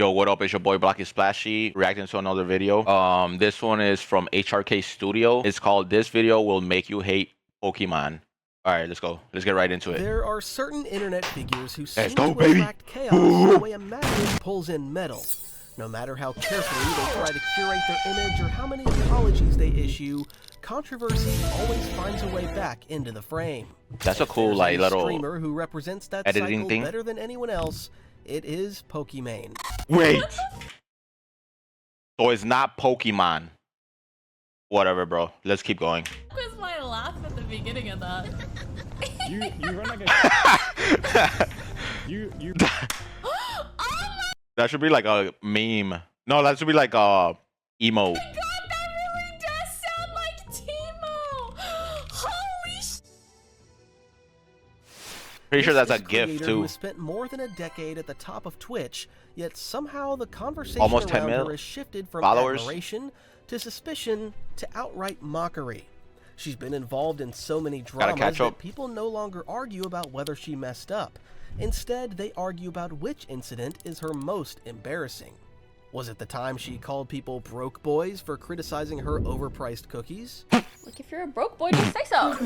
Yo, what up? It's your boy BLOCKYSPLASHY reacting to another video. This one is from HRK Studio. It's called "This Video Will Make You Hate Pokimane." All right, let's go. Let's get right into it. There are certain internet figures who seem to attract chaos the way a magnet pulls in metal. No matter how carefully they try to curate their image or how many apologies they issue, controversy always finds a way back into the frame. That's a cool, like, little streamer who represents that editing cycle thing better than anyone else. It is Pokimane. Wait. So it's not Pokimane. Whatever, bro. Let's keep going. What was my laugh at the beginning of that? You run like a you That should be like a meme. No, that should be like a emote. God, that really does sound like Timo. Holy sh! Pretty sure that's a This gift creator too. Who has spent more than a decade at the top of Twitch, yet somehow the conversation Almost 10 around million her has shifted from followers. admiration to suspicion to outright mockery. She's been involved in so many dramas that people no longer argue about whether she messed up. Instead, they argue about which incident is her most embarrassing. Was it the time she called people broke boys for criticizing her overpriced cookies? Look, if you're a broke boy, just say so.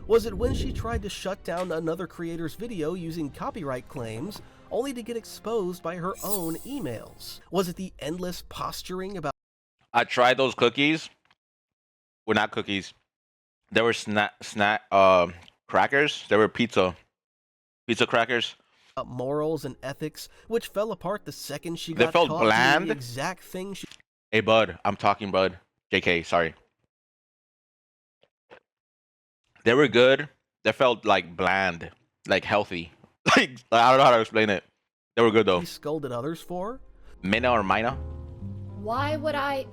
Was it when she tried to shut down another creator's video using copyright claims, only to get exposed by her own emails? Was it the endless posturing about I tried those cookies. Well, not cookies. They were crackers. They were pizza crackers. morals and ethics, which fell apart the second she They got felt caught doing bland. the exact thing she... Hey, bud. I'm talking, bud. JK, sorry. They were good. They felt like bland, like healthy. Like, I don't know how to explain it. They were good though. She scolded others for? Mina or Mina? Why would I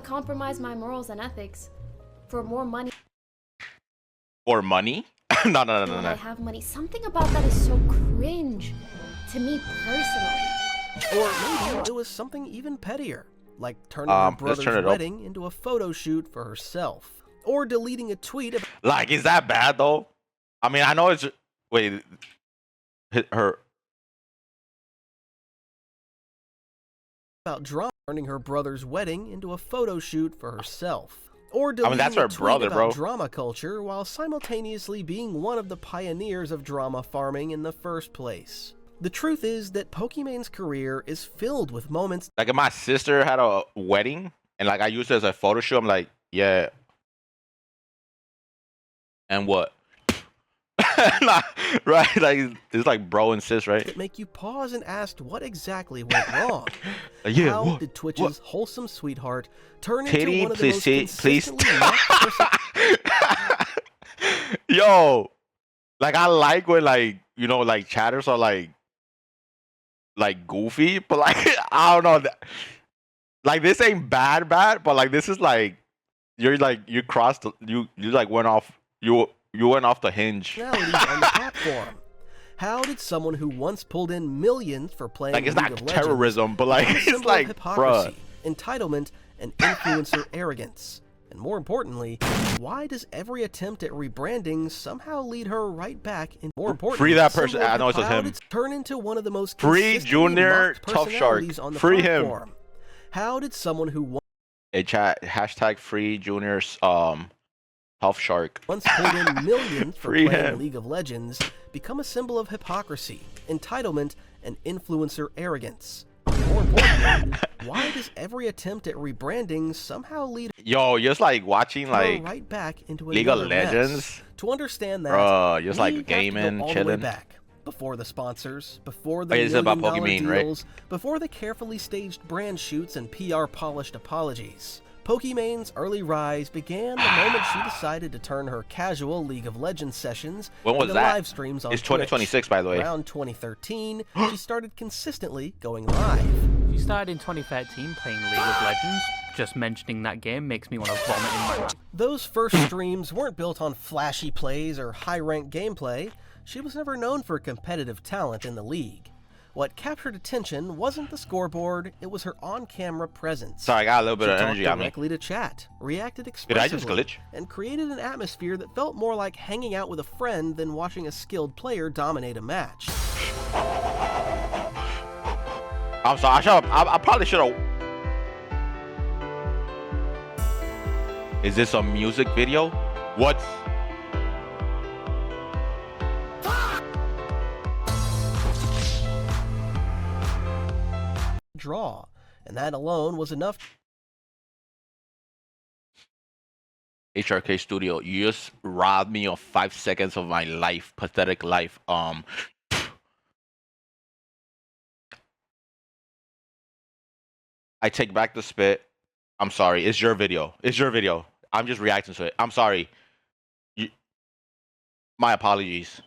compromise my morals and ethics for more money? Or money? No. I have money. Something about that is so cringe to me personally. Or maybe it was something even pettier, like turning her brother's wedding into a photo shoot for herself. Or deleting a tweet about... Like, is that bad though? I mean, I know it's... Wait. Her... about turning her brother's wedding into a photo shoot for herself. Or deleting that's her a tweet brother, about bro. drama culture while simultaneously being one of the pioneers of drama farming in the first place. The truth is that Pokimane's career is filled with moments... Like, if my sister had a wedding and like I used it as a photo shoot, I'm like, yeah. And what? Right? Like, it's like bro and sis, right? that make you pause and ask what exactly went wrong. Yeah, How did Twitch's wholesome sweetheart turn into one of the most please. consistently mocked Yo, like, I like when, like, you know, like chatters are like goofy, but like I don't know, like, this ain't bad, but like, this is like you crossed you like went off the hinge. on the platform? How did someone who once pulled in millions for playing Like, it's League not of Legends terrorism, but like, become a it's symbol of like, hypocrisy, bruh. entitlement, and influencer arrogance? And more importantly, why does every attempt at rebranding somehow lead her right back in... More importantly, Free that person. I know it's just him. Turn into one of the most Free consistently Junior mocked Tough Shark. personalities on the Free him. platform. How did someone who Hey, chat, hashtag free juniors Tough Shark. once pulled in millions for Free playing him. League of Legends become a symbol of hypocrisy, entitlement, and influencer arrogance? More importantly, why does every attempt at rebranding somehow lead Yo, just like watching her like right back into League of another mess? Legends. To understand that, Bro, just we like have to go gaming, all the way chilling. back. Before the sponsors, before the Oh, yeah, this is about $1 million Pokimane, right? deals, before the carefully staged brand shoots and PR polished apologies. Pokimane's early rise began the moment she decided to turn her casual League of Legends sessions When was into that? live streams on It's Twitch. 2026, by the way. Around 2013, she started consistently going live. She started in 2013 playing League of Legends. Just mentioning that game makes me want to vomit in my mouth. Those first streams weren't built on flashy plays or high-ranked gameplay. She was never known for competitive talent in the league. What captured attention wasn't the scoreboard, it was her on-camera presence. Sorry, I got a little bit She of energy talked on me. directly to chat, reacted Did expressively, I just glitch? and created an atmosphere that felt more like hanging out with a friend than watching a skilled player dominate a match. I'm sorry. I probably should have. Is this a music video? What? Draw, and that alone was enough. HRK Studio, you just robbed me of 5 seconds of my life, pathetic life. I take back the spit. I'm sorry. It's your video. It's your video. I'm just reacting to it. I'm sorry. My apologies.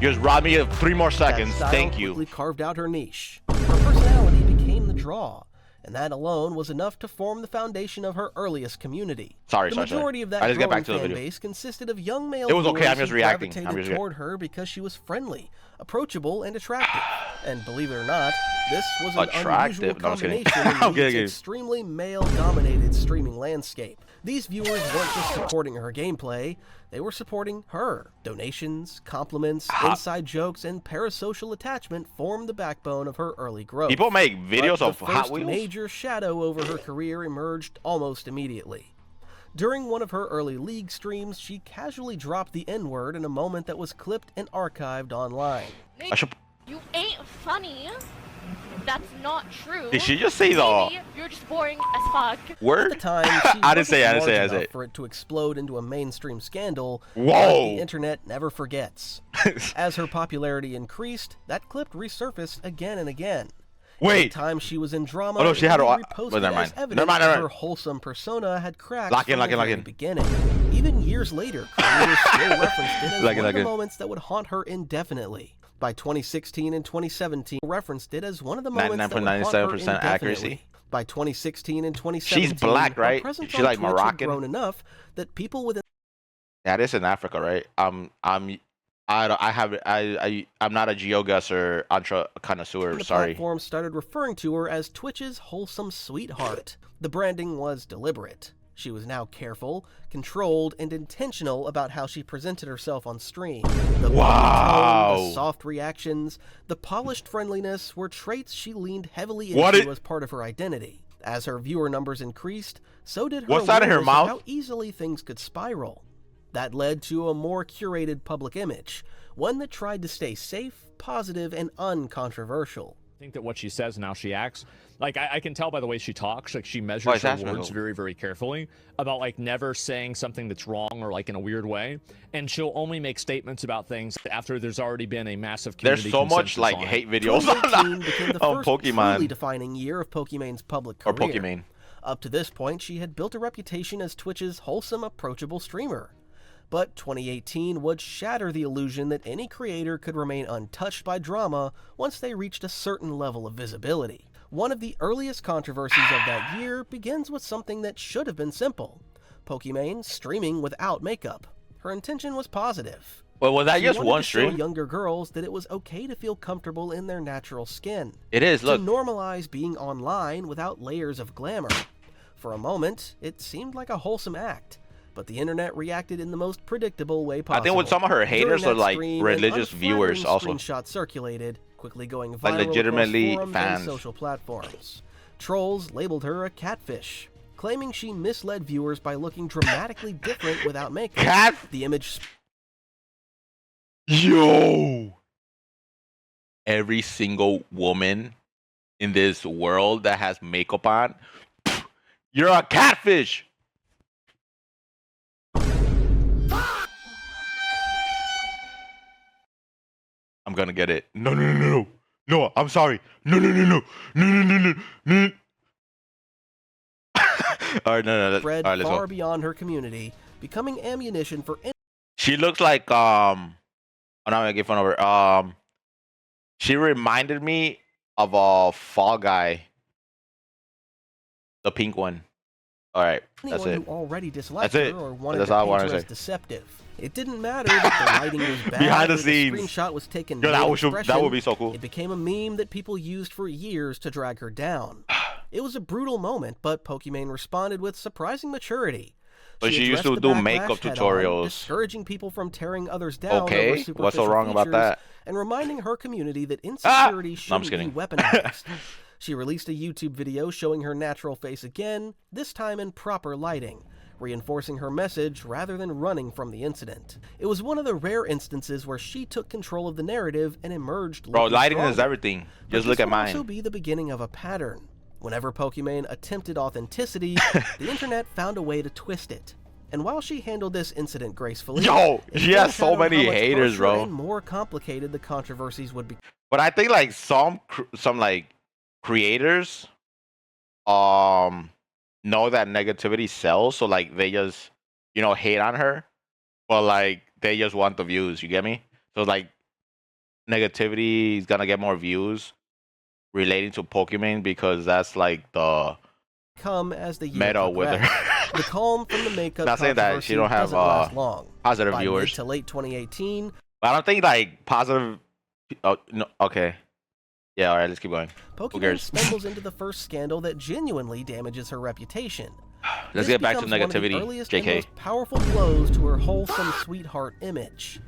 You just robbed me of 3 more seconds. Thank you. Quickly carved out her niche. Her personality became the draw, and that alone was enough to form the foundation of her earliest community. The majority of that growing fan base consisted of young male It was okay. I'm just who reacting. gravitated toward her because she was friendly, approachable, and attractive. And believe it or not, this was an unusual combination in the extremely male-dominated streaming landscape. These viewers weren't just supporting her gameplay, they were supporting her. Donations, compliments, inside jokes, and parasocial attachment formed the backbone of her early growth. People make videos of Hot Wheels? The major shadow over her career emerged almost immediately. During one of her early League streams, she casually dropped the N-word in a moment that was clipped and archived online. You ain't funny. That's not true. Did she just say Maybe you're just boring as fuck. At Word? the time, she I didn't say it. For it to explode into a mainstream scandal. Whoa! The internet never forgets. As her popularity increased, that clip resurfaced again and again. Wait. Every time she was in drama, oh no, she had a. Never mind. Her wholesome persona had cracked from the very beginning. Even years later, creators still referenced it as one of the moments that would haunt her indefinitely. By 2016 and 2017, referenced it as one of the moments that would haunt her indefinitely. accuracy. By 2016 and 2017, she's black, right? She's like Moroccan. Grown enough that people within. Yeah, this in Africa, right? I'm not a GeoGuessr connoisseur. The Sorry. platform started referring to her as Twitch's wholesome sweetheart. The branding was deliberate. She was now careful, controlled, and intentional about how she presented herself on stream. The tone, the soft reactions, the polished friendliness were traits she leaned heavily into as part of her identity. As her viewer numbers increased, so did her awareness of how easily things could spiral. That led to a more curated public image, one that tried to stay safe, positive, and uncontroversial. I think that what she says and how she acts, like I can tell by the way she talks, like she measures her words very, very carefully about like never saying something that's wrong or like in a weird way. And she'll only make statements about things after there's already been a massive community. There's so much like hate videos on Pokimane. Truly defining year of Pokimane's public career. Pokimane. Up to this point, she had built a reputation as Twitch's wholesome, approachable streamer. But 2018 would shatter the illusion that any creator could remain untouched by drama once they reached a certain level of visibility. One of the earliest controversies of that year begins with something that should have been simple. Pokimane streaming without makeup. Her intention was positive. Well, was that just one stream? stream? Younger girls that it was okay to feel comfortable in their natural skin. It is, look. To normalize being online without layers of glamour. For a moment, it seemed like a wholesome act. But the internet reacted in the most predictable way possible. I think with some of her haters are like religious viewers also. Screenshots circulated, quickly going viral like legitimately across forums fans. and social platforms. Trolls labeled her a catfish, claiming she misled viewers by looking dramatically different without makeup. The image. Yo! Every single woman in this world that has makeup on, you're a catfish! I'm gonna get it. No, no, no, no, no. I'm sorry. No, no, no, no, no, no, no, no, no. All right, no, no. Spread all right, let's far go. beyond her community, becoming ammunition for. She looks like I'm not gonna get fun of her. She reminded me of a Fall Guy, the pink one. All right, that's it. Who already disliked that's it. Her or wanted That's to all I paint want her to as say. deceptive. It didn't matter that the lighting was bad. Behind the or scenes. The screenshot was taken. Yo, that would be so cool. It became a meme that people used for years to drag her down. It was a brutal moment, but Pokimane responded with surprising maturity. But she used addressed to the do backlash makeup head-on, tutorials. discouraging people from tearing others down over Okay, superficial what's so wrong about features, that? and reminding her community that insecurity No, I'm shouldn't just be kidding. weaponized. She released a YouTube video showing her natural face again, this time in proper lighting, reinforcing her message rather than running from the incident. It was one of the rare instances where she took control of the narrative and emerged Bro, looking lighting is stronger. everything. But Just look this at would also mine. be the beginning of a pattern. Whenever Pokimane attempted authenticity, the internet found a way to twist it. And while she handled this incident gracefully, Yo, it she has foreshadowed so many how much haters, harsher bro. and more complicated the controversies would be. But I think like some like creators know that negativity sells, so like they just, you know, hate on her, but like they just want the views. You get me? So like negativity is gonna get more views relating to Pokimane because that's like the Come as the year meta with progressed. her. The calm from the makeup Not saying that she controversy don't have doesn't last long. positive By viewers. mid to late 2018, But I don't think like positive. Oh no. Okay. Yeah. All right. Let's keep going. Pokimane cares? stumbles into the first scandal that genuinely damages her reputation. Let's This get back to becomes one of the negativity. earliest and JK. most powerful blows to her wholesome sweetheart image.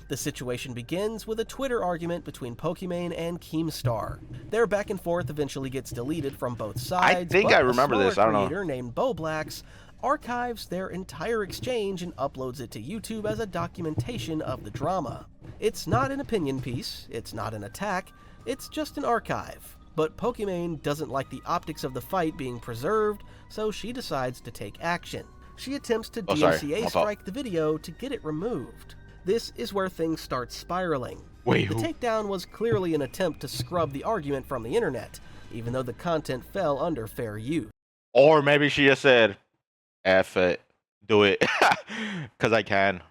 The situation begins with a Twitter argument between Pokimane and Keemstar. Their back and forth eventually gets deleted from both sides. think but I remember a smaller this, I don't know. creator named BoBlacks archives their entire exchange and uploads it to YouTube as a documentation of the drama. It's not an opinion piece, it's not an attack, it's just an archive. But Pokimane doesn't like the optics of the fight being preserved, so she decides to take action. She attempts to sorry, DMCA my fault. strike the video to get it removed. This is where things start spiraling. Wait, The who? takedown was clearly an attempt to scrub the argument from the internet, even though the content fell under fair use. Or maybe she just said, "F it, do it," because I can.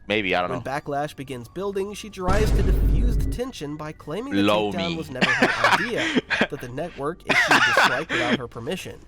Maybe I don't When know. backlash begins building, she tries to diffuse the tension by claiming the Blow takedown me. was never her idea, that the network issued the strike without her permission.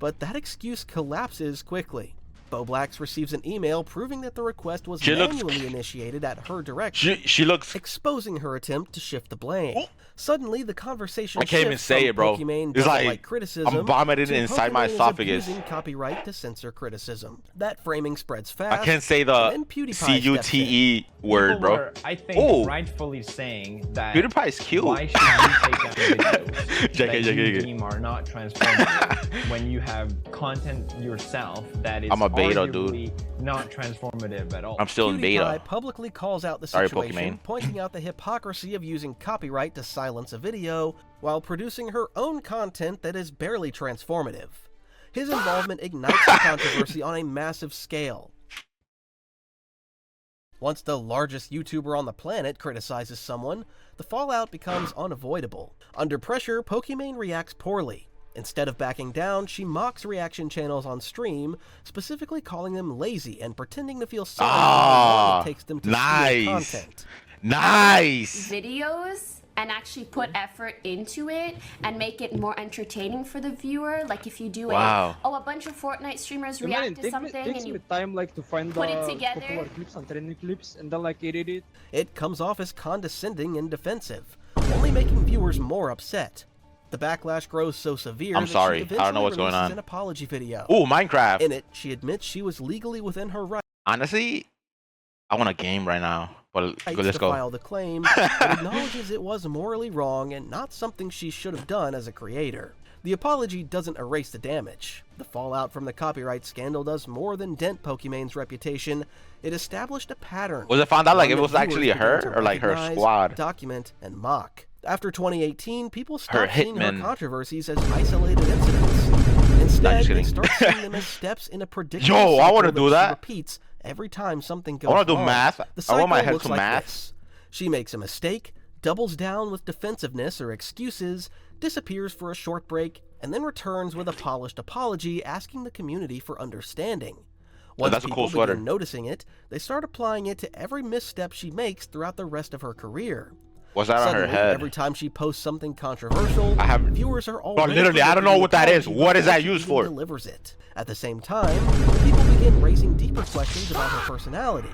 But that excuse collapses quickly. BoBlacks receives an email proving that the request was She looks- manually initiated at her direction, She looks. exposing her attempt to shift the blame. Suddenly, the conversation I can't even shifts say from it, bro. Pokimane It's doesn't like, like criticism I'm vomiting to inside my Pokimane is esophagus. abusing copyright to censor criticism. That framing spreads fast. I can't say and the then PewDiePie steps in. CUTE word, People bro. were, I think, Ooh. rightfully saying that PewDiePie's cute. why should you take down videos JK, that you JK. deem are not transformative when you have content yourself that is I'm a beta, arguably not transformative at all? I'm still in PewDiePie beta. publicly calls out the Sorry, situation, Pokimane. pointing out the hypocrisy of using copyright to silence a video while producing her own content that is barely transformative. His involvement ignites the controversy on a massive scale. Once the largest YouTuber on the planet criticizes someone, the fallout becomes unavoidable. Under pressure, Pokimane reacts poorly. Instead of backing down, she mocks reaction channels on stream, specifically calling them lazy and pretending to feel sorry for how long it takes them to steal nice. content. Nice. Videos and actually put effort into it and make it more entertaining for the viewer. Like if you do Wow. a bunch of Fortnite streamers react to something and you time like to find put the it together. popular clips and trending clips and then like edit it. It comes off as condescending and defensive, only making viewers more upset. The backlash grows so severe I'm that sorry, she I eventually don't know what's going releases on. an apology video. Ooh, Minecraft. In it, she admits she was legally within her rights Honestly, I want a game right now. But let's to go. file the claim, but acknowledges it was morally wrong and not something she should have done as a creator. The apology doesn't erase the damage. The fallout from the copyright scandal does more than dent Pokimane's reputation. It established a pattern. Was it found out like one it that was actually viewers began her to or like her recognize, squad? document, and mock. After 2018, people Her stopped seeing her hitmen. controversies as isolated incidents. Instead, they kidding. start seeing them as steps in a predictable Yo, I wanna cycle do she that. repeats every time something goes I want to do wrong. math. The I want my cycle head looks to like math. this. She makes a mistake, doubles down with defensiveness or excuses, disappears for a short break, and then returns with a polished apology asking the community for understanding. Once that's a people cool sweater. begin noticing it, they start applying it to every misstep she makes throughout the rest of her career. What's that on her Suddenly, head? every time she posts something controversial, I have- viewers are already literally, I don't know predicting what that is. the apology What is that before she used even for? delivers it. At the same time, people begin raising deeper questions about her personality.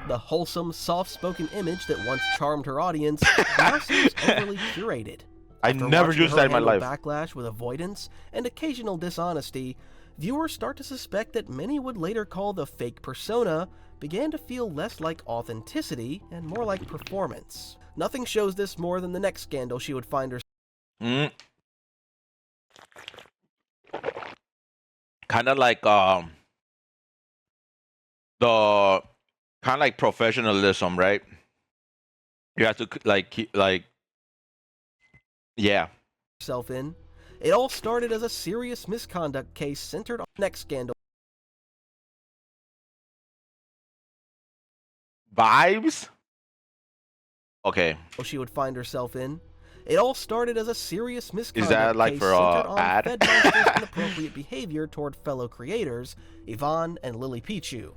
The wholesome, soft-spoken image that once charmed her audience now seems overly curated. I After never watching used her that in my handle life. Backlash with avoidance and occasional dishonesty, Viewers start to suspect that many would later call the fake persona began to feel less like authenticity and more like performance. Nothing shows this more than the next scandal she would find herself. Kind of like the kind of like professionalism, right? You have to yeah. Herself in. It all started as a serious misconduct case centered on the next scandal. Vibes? Okay. She would find herself in. It all started as a serious misconduct Is that like case for centered on ad? Fedmaster's inappropriate behavior toward fellow creators, Yvonne and Lily Pichu.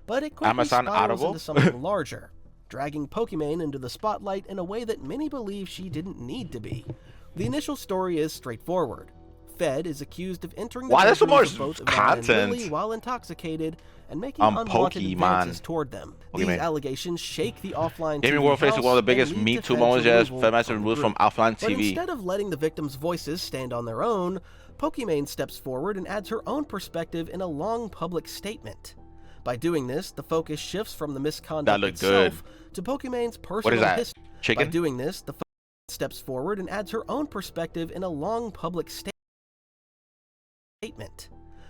But it quickly Amazon spirals Audible? into something larger, dragging Pokimane into the spotlight in a way that many believe she didn't need to be. The initial story is straightforward. Fed is accused of entering the Why there's so bedrooms much of both Yvonne content and Lily while intoxicated and making unwanted Pokimane. advances toward them. These Pokimane. allegations shake the offline Gaming TV world faces house one of the and biggest lead Me to Too Fed's moments yet. removal Fedmaster from the removed from group. offline But TV. instead of letting the victims' voices stand on their own, Pokimane steps forward and adds her own perspective in a long public statement. By doing this, the focus shifts from the misconduct itself to Pokimane's personal history. Chicken? By doing this, the focus steps forward and adds her own perspective in a long public statement.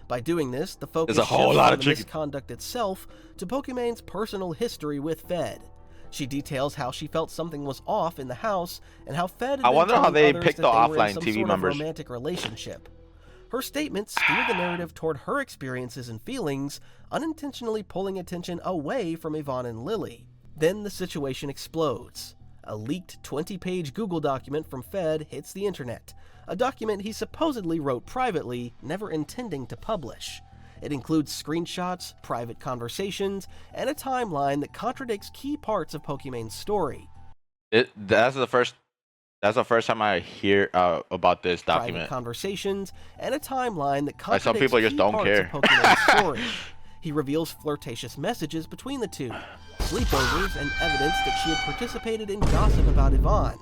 By doing this, the focus There's a whole shifts lot from of the chicken. misconduct itself to Pokimane's personal history with Fed. She details how she felt something was off in the house and how Fed had I been wonder how telling they others picked that the they were in offline some TV sort of members. romantic relationship. Her statements steer the narrative toward her experiences and feelings, unintentionally pulling attention away from Yvonne and Lily. Then the situation explodes. A leaked 20-page Google document from Fed hits the internet, a document he supposedly wrote privately, never intending to publish. It includes screenshots, private conversations, and a timeline that contradicts key parts of Pokimane's story. That's the first time I hear about this document. Private conversations and a timeline that Like, some contradicts people just key don't parts care. of Pokimane's story. He reveals flirtatious messages between the two, sleepovers, and evidence that she had participated in gossip about Yvonne,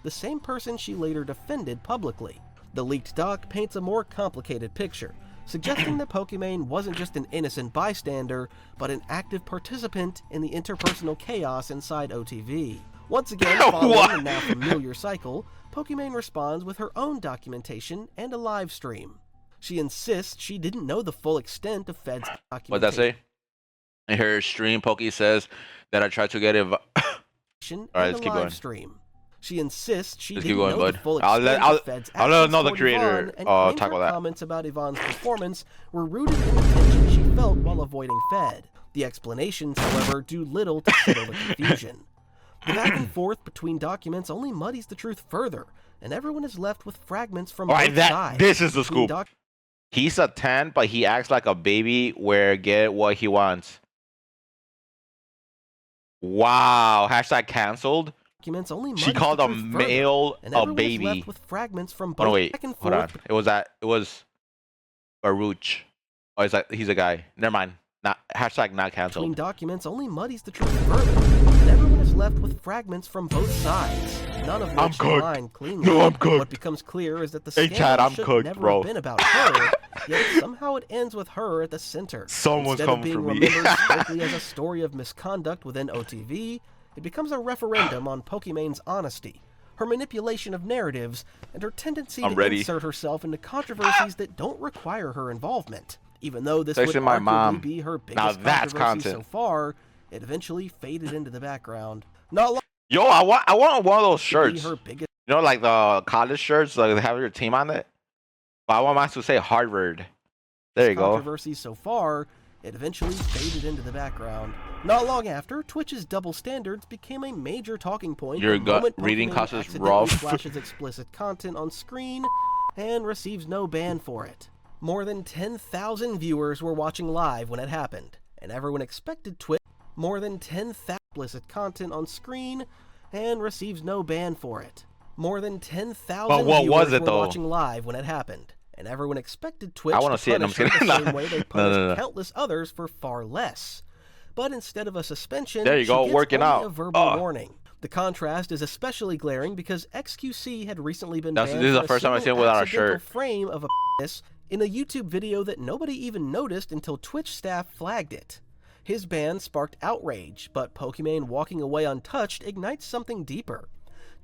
the same person she later defended publicly. The leaked doc paints a more complicated picture, suggesting that Pokimane wasn't just an innocent bystander, but an active participant in the interpersonal chaos inside OTV. Once again, following the now familiar cycle, Pokimane responds with her own documentation and a live stream. She insists she didn't know the full extent of Fed's documentation. What'd that say? In her stream, Pokey says that I tried to get it. Alright, let's keep going. Stream. She insists she Let's didn't keep going, know the bud. full I'll extent let of Fed's I'll let actions another toward creator Yvonne, and claims tackle her that. comments about Yvonne's performance were rooted in the tension she felt while avoiding Fed. The explanations, however, do little to settle the confusion. The back and forth between documents only muddies the truth further, and everyone is left with fragments from both sides. This is the scoop. He's a 10, but he acts like a baby where get what he wants. Wow. Hashtag canceled. Documents only She called a male a baby. Left with fragments from both Oh, wait. back and Hold forth. on. It was Baruch. Oh, he's a guy. Never mind. Hashtag not Between canceled. documents only muddies the truth further, and everyone is left with fragments from both sides, none of which align cleanly. No, I'm cooked. What becomes clear is that the Hey, scandal Chad, I'm should cooked, never bro. have been about her, yet somehow it ends with her at the center. Someone's Instead of coming being for me. remembered strictly as a story of misconduct within OTV, it becomes a referendum on Pokimane's honesty, her manipulation of narratives, and her tendency to insert herself into controversies that don't require her involvement. Even though this would my arguably mom. be her biggest Now that's controversy content. so far, it eventually faded into the background. Not long Yo, I want one of those to shirts. be her biggest You know, like the college shirts, like they have your team on it. But I want mine to say Harvard. There you go. controversy so far, it eventually faded into the background. Not long after, Twitch's double standards became a major talking point. Your the moment reading Pokimane class is accidentally rough. flashes explicit content on screen and receives no ban for it. More than 10,000 viewers were watching live when it happened, and everyone expected Twitch. More than 10,000 explicit content on screen and receives no ban for it. More than 10,000 But what viewers was it, were though? watching live when it happened, and everyone expected Twitch I wanna to see it, no, I'm punish her kidding. the same way they punished No. countless others for far less. But instead of a suspension, There you she go, gets working only out. a verbal warning. The contrast is especially glaring because XQC had recently been banned This is the for first time I've seen it single without a accidental shirt. frame of a penis in a YouTube video that nobody even noticed until Twitch staff flagged it. His ban sparked outrage, but Pokimane walking away untouched ignites something deeper.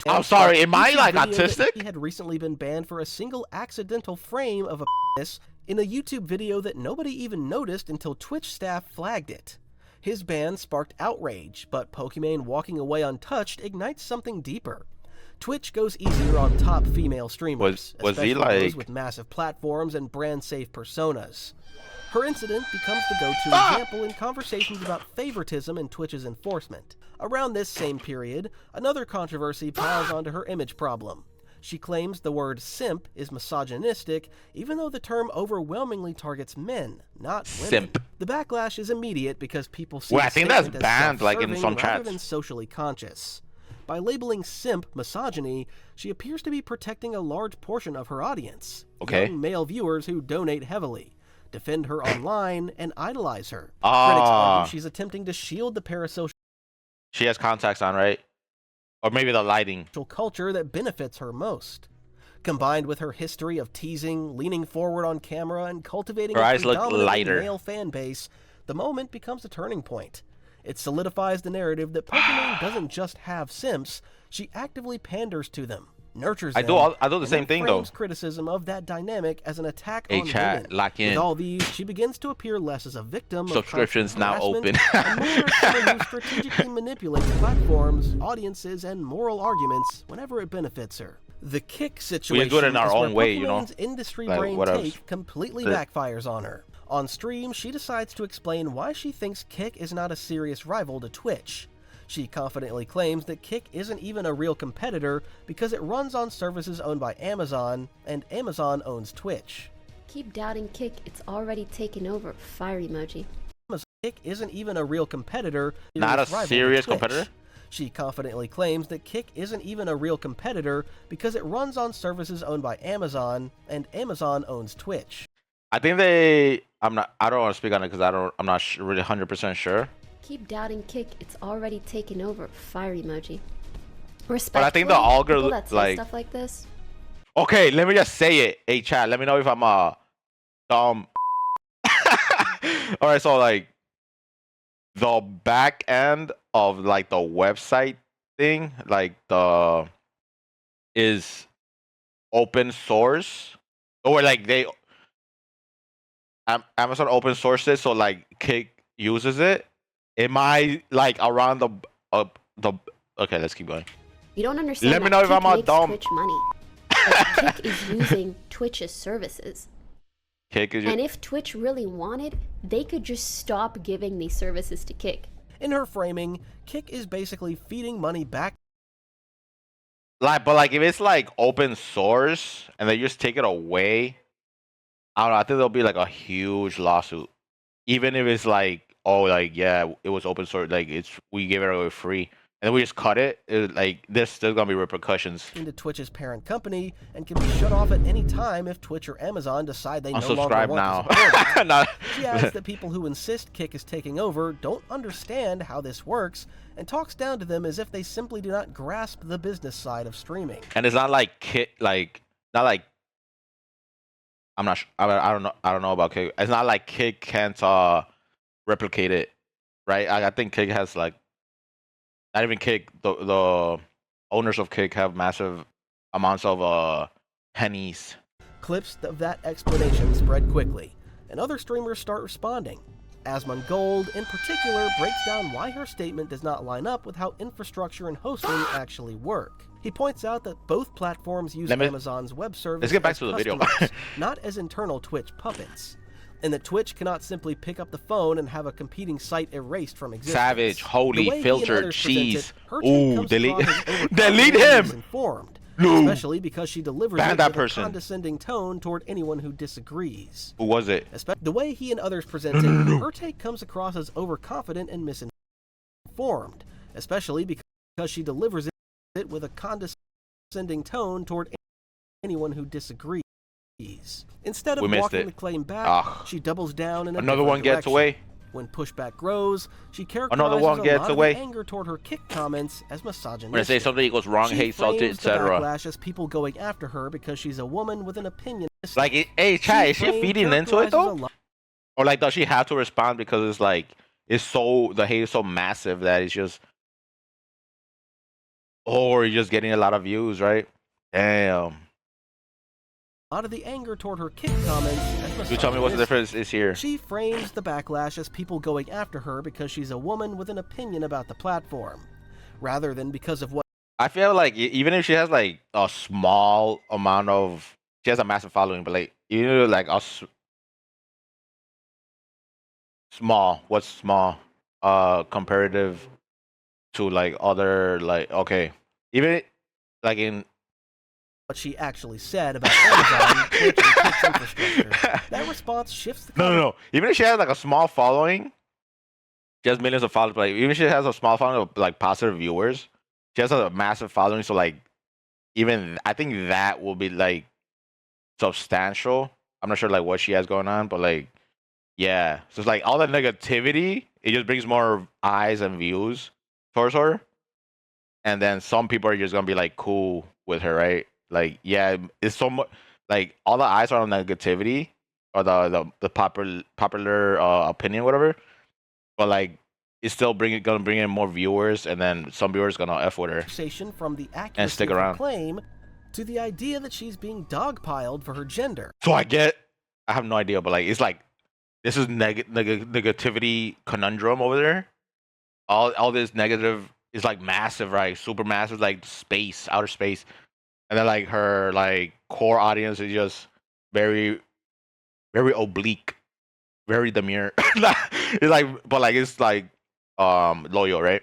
I'm sorry, am I like autistic? He had recently been banned for a single accidental frame of a penis in a YouTube video that nobody even noticed until Twitch staff flagged it. His ban sparked outrage, but Pokimane walking away untouched ignites something deeper. Twitch goes easier on top female streamers, was he especially like those with massive platforms and brand-safe personas. Her incident becomes the go-to example in conversations about favoritism in Twitch's enforcement. Around this same period, another controversy piles onto her image problem. She claims the word simp is misogynistic, even though the term overwhelmingly targets men, not women. Simp. The backlash is immediate because people see I think that's banned, like in some rather chats. than socially conscious. By labeling simp misogyny, she appears to be protecting a large portion of her audience. Okay. Young male viewers who donate heavily, defend her online, and idolize her. Critics argue she's attempting to shield the parasocial She has contacts on, right? Or maybe the lighting. culture that benefits her most. Combined with her history of teasing, leaning forward on camera, and cultivating Her a eyes look predominantly lighter. male fan base, the moment becomes a turning point. It solidifies the narrative that Pokimane doesn't just have simps, she actively panders to them, nurtures them. I do the same thing though. Criticism of that dynamic as an attack Hey on chat, women. lock in. With all these, she begins to appear less as a victim Subscriptions of now harassment open. and more as someone who strategically manipulates platforms, audiences, and moral arguments whenever it benefits her. The kick situation do it in our is own where way, you know? Pokimane's industry Like, brain whatever. take completely backfires on her. On stream, she decides to explain why she thinks Kick is not a serious rival to Twitch. She confidently claims that Kick isn't even a real competitor because it runs on services owned by Amazon, and Amazon owns Twitch. Keep doubting Kick, it's already taken over. Fire emoji. Kick isn't even a real competitor. Not a rival to serious Twitch. competitor? She confidently claims that Kick isn't even a real competitor because it runs on services owned by Amazon, and Amazon owns Twitch. I think they. I don't want to speak on it because I'm not really 100% sure. Keep doubting Kick, it's already taken over. Fire emoji. Respectfully, But I think the algorithm, people that say like, stuff like this. Okay, let me just say it. Hey chat, let me know if I'm dumb. All right, so like the back end of like the website thing, like the is open source, or like they Amazon open sourced it, so like Kick uses it. Am I like around the okay, let's keep going. You don't understand. Let me that know if Kick I'm a makes dumb. Twitch money. Like, Kick is using Twitch's services. Kick is And if Twitch really wanted, they could just stop giving these services to Kick. In her framing, Kick is basically feeding money back like, but like if it's like open source and they just take it away, I don't know. I think there'll be like a huge lawsuit, even if it's like, oh, like yeah, it was open source, like we gave it away free, and then we just cut it. Like there's gonna be repercussions. into Twitch's parent company and can be shut off at any time if Twitch or Amazon decide they no longer Unsubscribe want to now. support it. Not- She adds that people who insist Kick is taking over don't understand how this works and talks down to them as if they simply do not grasp the business side of streaming. And it's not like Kick, like not like I'm not. I don't know. I don't know about Kick. It's not like Kick can't replicate it, right? I think Kick has like not even Kick. The owners of Kick have massive amounts of pennies. Clips of that explanation spread quickly, and other streamers start responding. Asmon Gold, in particular, breaks down why her statement does not line up with how infrastructure and hosting actually work. He points out that both platforms use Amazon's web service Let's get back as to the video. customers, not as internal Twitch puppets, and that Twitch cannot simply pick up the phone and have a competing site erased from existence. Savage, The holy, way he and filtered others present cheese. it, her take Ooh, comes delete, across as overconfident delete and him. misinformed, No. especially because she delivers Ban it that with person. a condescending tone toward anyone who disagrees. Who was it? The way he and others present it, her take comes across as overconfident and misinformed, especially because she delivers it with a condescending tone toward anyone who disagrees. Instead of We missed walking it. the claim back, Ugh. she doubles down in a Another different one gets direction. away. When pushback grows, she characterizes Another one a gets lot away. of the anger toward her kick comments as misogynistic. When I say something goes wrong, She hate, salty, frames the etc. backlash as people going after her because she's a woman with an opinion. Like, hey, chat, is she feeding into it though? Or like, does she have to respond because it's like, the hate is so massive that it's just, or you're just getting a lot of views, right? Damn. A lot of the anger toward her kick comments as You tell me what the difference is here. She frames the backlash as people going after her because she's a woman with an opinion about the platform, rather than because of what. I feel like even if she has like a small amount of, she has a massive following, but like even like what's small, comparative to like other, like, okay, even like in what she actually said about Amazon, Twitch, and Kick's infrastructure. That response shifts the no. Even if she has like a small following, she has millions of followers. But like, even if she has a small following of like positive viewers, she has a massive following. So like, even I think that will be like substantial. I'm not sure like what she has going on, but like, yeah. So it's like all the negativity, it just brings more eyes and views towards her. And then some people are just gonna be like cool with her, right? Like, yeah, it's so much like all the eyes are on negativity or the popular opinion, whatever. But like, it's still gonna bring in more viewers, and then some viewers gonna f with her from the and stick around. Claim to the idea that she's being dogpiled for her gender. So I have no idea, but like, it's like this is negativity conundrum over there. All this negative is like massive, right? Super massive, like outer space. And then like her like core audience is just very, very oblique, very demure. It's like, but like it's like loyal, right?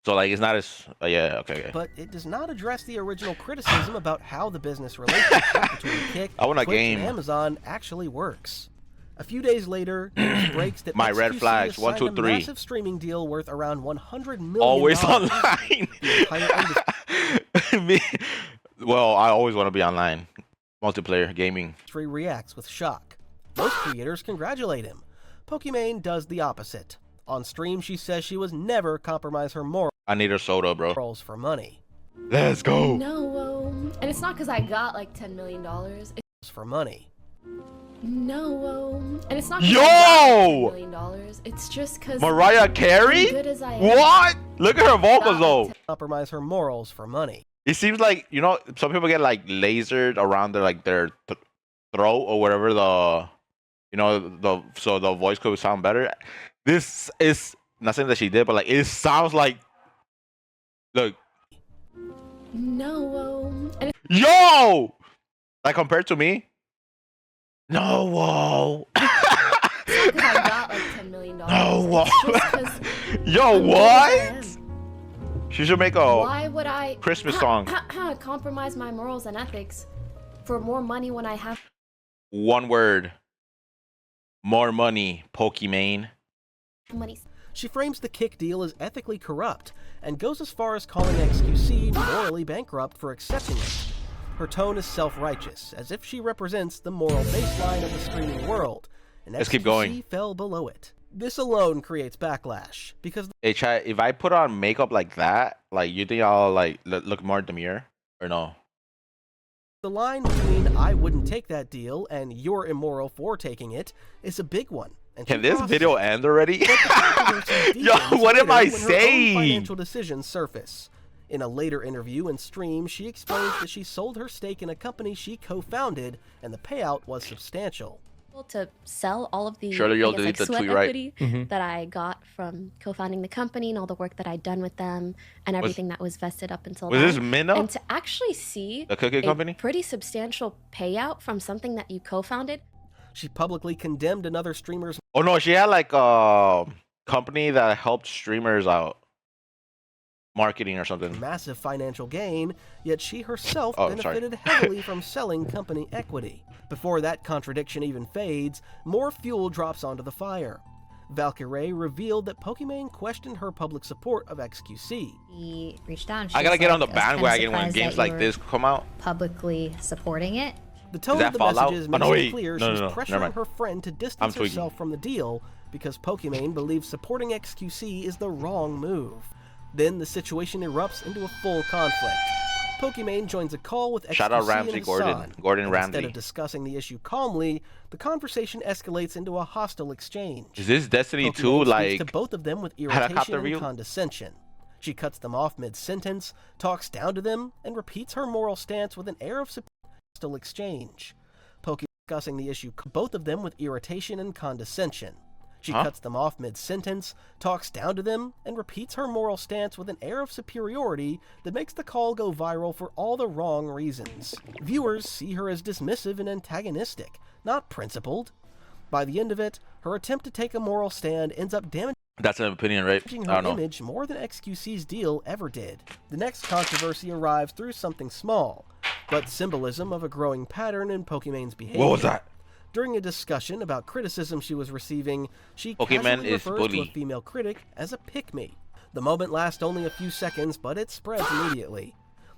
So like it's not as yeah, okay. But it does not address the original criticism about how the business relationship between Kick, Twitch, and Amazon actually works. A few days later, news breaks that my red flags 1, 2, 3. A massive streaming deal worth around $100 million. Always online. Well, I always want to be online. Multiplayer gaming. Reacts with shock. Most creators congratulate him. Pokimane does the opposite. On stream, she says she was never compromise her morals. I need a soda, bro. Morals for money. Let's go. No, and it's not because I got like $10 million. It's for money. No, and it's not. Yo! $10 million. It's just because Mariah Carey. Good as I am, what? Look at her vocals though. Compromise her morals for money. It seems like, you know, some people get like lasered around their throat or whatever, so the voice could sound better. This is not saying that she did, but like it sounds like, look. No, and yo, like compared to me. No, whoa. I got like $10 million. No, whoa. Yo, what? She should make a Why would I Christmas song. Compromise my morals and ethics for more money when I have one word. More money, Pokimane. money. She frames the Kick deal as ethically corrupt and goes as far as calling XQC morally bankrupt for accepting it. Her tone is self-righteous, as if she represents the moral baseline of the streaming world, and Let's keep going. fell below it. This alone creates backlash, because Hey, chat, if I put on makeup like that, like, you think I'll like look more demure or no? the line between I wouldn't take that deal and you're immoral for taking it is a big one. And can this video end already? Yo, what am I saying? Financial decisions surface. In a later interview and stream, she explains that she sold her stake in a company she co-founded, and the payout was substantial. To sell all of the Surely you'll delete the sweat tweet, equity right? that I got from co-founding the company and all the work that I'd done with them and everything that was vested up until was then. this Minnow? And to actually see the cookie company? Pretty substantial payout from something that you co-founded. She publicly condemned another streamer's... Oh no, she had like a company that helped streamers out. Marketing or something. Massive financial gain, yet she herself benefited heavily from selling company equity. Before that contradiction even fades, more fuel drops onto the fire. Valkyrae revealed that Pokimane questioned her public support of XQC. He reached out and I gotta get on the bandwagon when games like this come out. Publicly supporting it. The tone of the messages makes it clear she's pressuring her friend to distance herself from the deal, because Pokimane believes supporting XQC is the wrong move. Then the situation erupts into a full conflict. Pokimane joins a call with XQC Shout out Ramsey and Gordon. Hassan, Gordon and Ramsey. instead of discussing the issue calmly, the conversation escalates into a hostile exchange. Is this Destiny Pokimane 2 speaks like to both of them with helicopter irritation and view? condescension. She cuts them off mid-sentence, talks down to them, and repeats her moral stance with an air of hostile exchange. Pokimane discussing the issue, both of them with irritation and condescension. She cuts them off mid-sentence, talks down to them, and repeats her moral stance with an air of superiority that makes the call go viral for all the wrong reasons. Viewers see her as dismissive and antagonistic, not principled. By the end of it, her attempt to take a moral stand ends up damaging That's an opinion, right? her image more than XQC's deal ever did. The next controversy arrives through something small, but symbolism of a growing pattern in Pokimane's behavior. What was that? During a discussion about criticism she was receiving, she Pokimane casually is refers to a bully. female critic as a pick-me. The moment lasts only a few seconds, but it spreads immediately.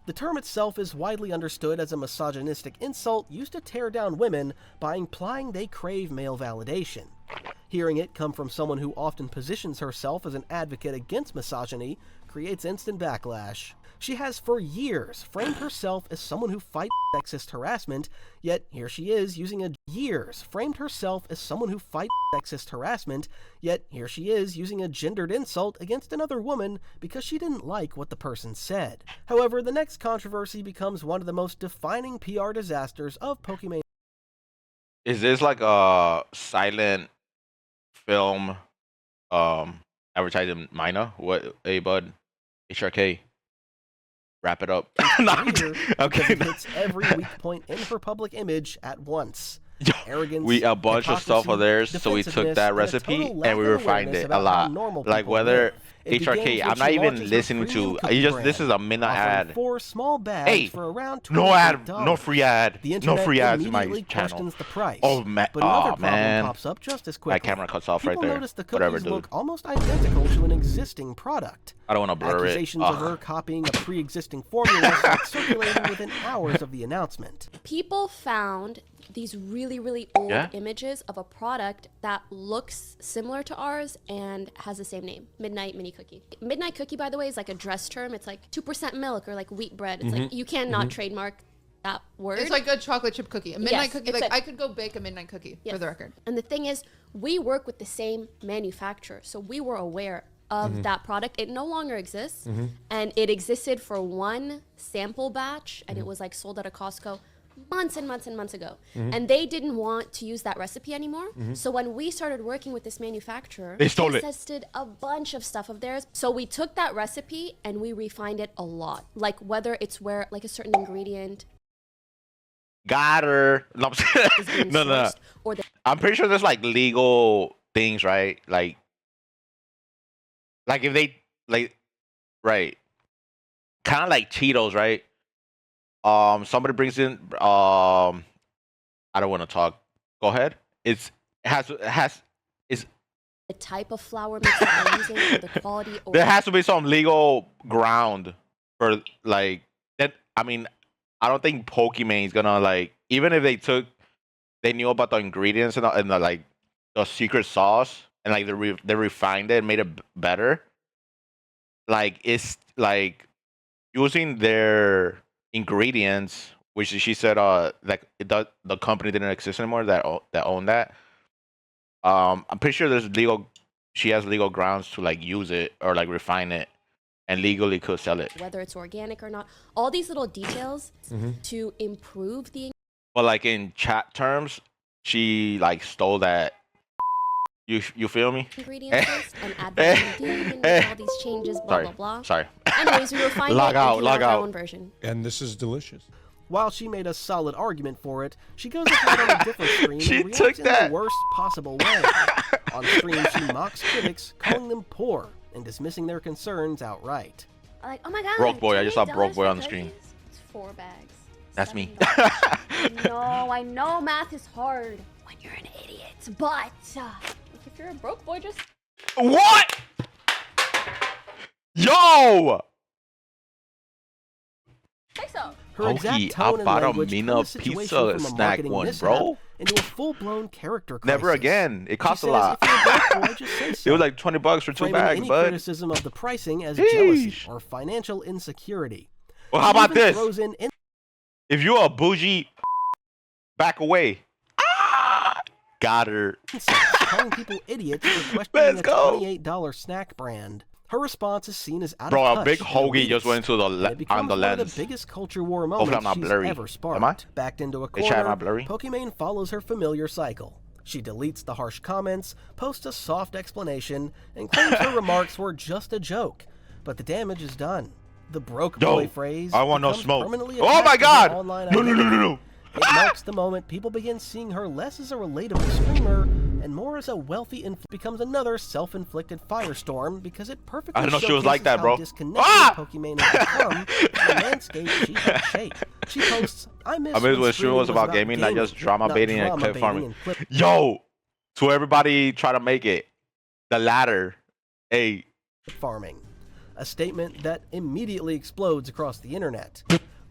The term itself is widely understood as a misogynistic insult used to tear down women by implying they crave male validation. Hearing it come from someone who often positions herself as an advocate against misogyny creates instant backlash. She has for years framed herself as someone who fights sexist harassment, yet here she is using a gendered insult against another woman because she didn't like what the person said. However, the next controversy becomes one of the most defining PR disasters of Pokimane. Is this like a silent film advertising minor? What, hey bud, HRK, wrap it up. No, okay. It hits every weak point in her public image at once. Arrogance, We a bunch of stuff of theirs, so we took that recipe and we refined it a lot. Like whether HRK, I'm not even listening to. This is a minute ad. 4 small bags Hey, for around no ad, $28. no free ad, The no internet free ads in my immediately channel. questions the price. Oh man, But another oh problem man, pops up just as my quickly. camera cuts off right People there. notice the Whatever, cookies dude. look almost identical to an existing product. I don't want to blur it. Accusations of her copying a pre-existing formula start circulating within hours of the announcement. People found these really old images of a product that looks similar to ours and has the same name, Midnight Mini Cookie. Midnight Cookie, by the way, is like a dress term. It's like 2% milk or like wheat bread. It's like you cannot trademark that word. It's like a chocolate chip cookie. A midnight cookie. it's Like I could go bake a midnight cookie for the record. And the thing is, we work with the same manufacturer, so we were aware of that product. It no longer exists, and it existed for one sample batch, and it was like sold at a Costco months and months and months ago. And they didn't want to use that recipe anymore. So when we started working with this manufacturer, They stole it. tested a bunch of stuff of theirs. So we took that recipe and we refined it a lot. Like whether it's where like a certain ingredient Got her. No, is being no. sourced, or the I'm pretty sure there's like legal things, right? Like if they right, kind of like Cheetos, right? Somebody brings in I don't want to talk. Go ahead. It has the type of flour mix that they're using, or the quality, or there has to be some legal ground for like that. I mean, I don't think Pokimane is gonna like, even if they knew about the ingredients and the like the secret sauce and like they refined it and made it better. Like it's like using their ingredients, which she said like the company didn't exist anymore that owned that. I'm pretty sure she has legal grounds to like use it or like refine it and legally could sell it. whether it's organic or not. All these little details to improve the But like in chat terms, she like stole that. You feel me? ingredients list and add them in, make all these changes, blah, blah, blah. Sorry. Anyways, we refined Log it out, and log came out with out. our own version. And this is delicious. While she made a solid argument for it, she goes ahead on a different stream She and reacts took in that. the worst possible way. On stream, she mocks critics, calling them poor and dismissing their concerns outright. Like, oh my god. Broke boy, I just saw $28 broke boy for on the screen. cookies? It's 4 bags. That's me. No, I know math is hard when you're an idiot, but if you're a broke boy, just What? Yo! say so. Her exact tone and language turned the situation pizza from a snack marketing one, mishap bro. into a full-blown character crisis. Never again. It cost She a says, lot. "If you're a broke boy, just say so." It was like $20 for 2 framing bags, any bud. criticism of the pricing as jealousy Sheesh. or financial insecurity. Well, how She about even this? throws in If you're a bougie, back away. Got her. calling people idiots for questioning a $28 snack brand. Her response is seen as out Bro, of a touch big and hoagie elitist, just went into the and it becomes on the one lens. of the biggest culture war Hopefully I'm moments not she's blurry. ever sparked. Am I? Backed into a Hey, Chad, am I corner, blurry? Pokimane follows her familiar cycle. She deletes the harsh comments, posts a soft explanation, and claims her remarks were just a joke. But the damage is done. The broke boy phrase I want no becomes smoke. permanently Oh my attached to her God! online No. identity. It marks the moment people begin seeing her less as a relatable streamer and more as a wealthy becomes another self-inflicted firestorm because it perfectly I didn't know she was showcases like that, bro. how disconnected Pokimane has become from the landscape she helped shape. She posts, I miss when streaming was about gaming, not just drama baiting and clip farming. Yo, to everybody try to make it. The latter. Hey. Farming. A statement that immediately explodes across the internet.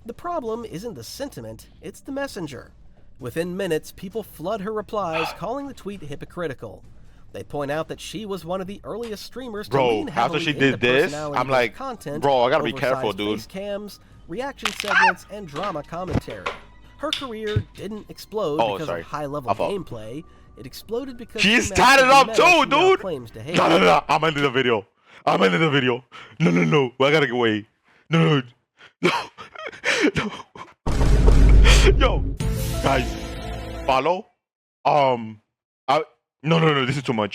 The problem isn't the sentiment, it's the messenger. Within minutes, people flood her replies, calling the tweet hypocritical. They point out that she was one of the earliest streamers to lean heavily after she into did this, I'm like, content, bro, I gotta be careful, oversized dude. face cams, reaction segments, and drama commentary. Her career didn't explode because of high-level gameplay. It exploded because she's tatted up too, dude. Claims to hate. No. I'm ending the video. No. I gotta get away. No. Yo, guys, follow. No. This is too much.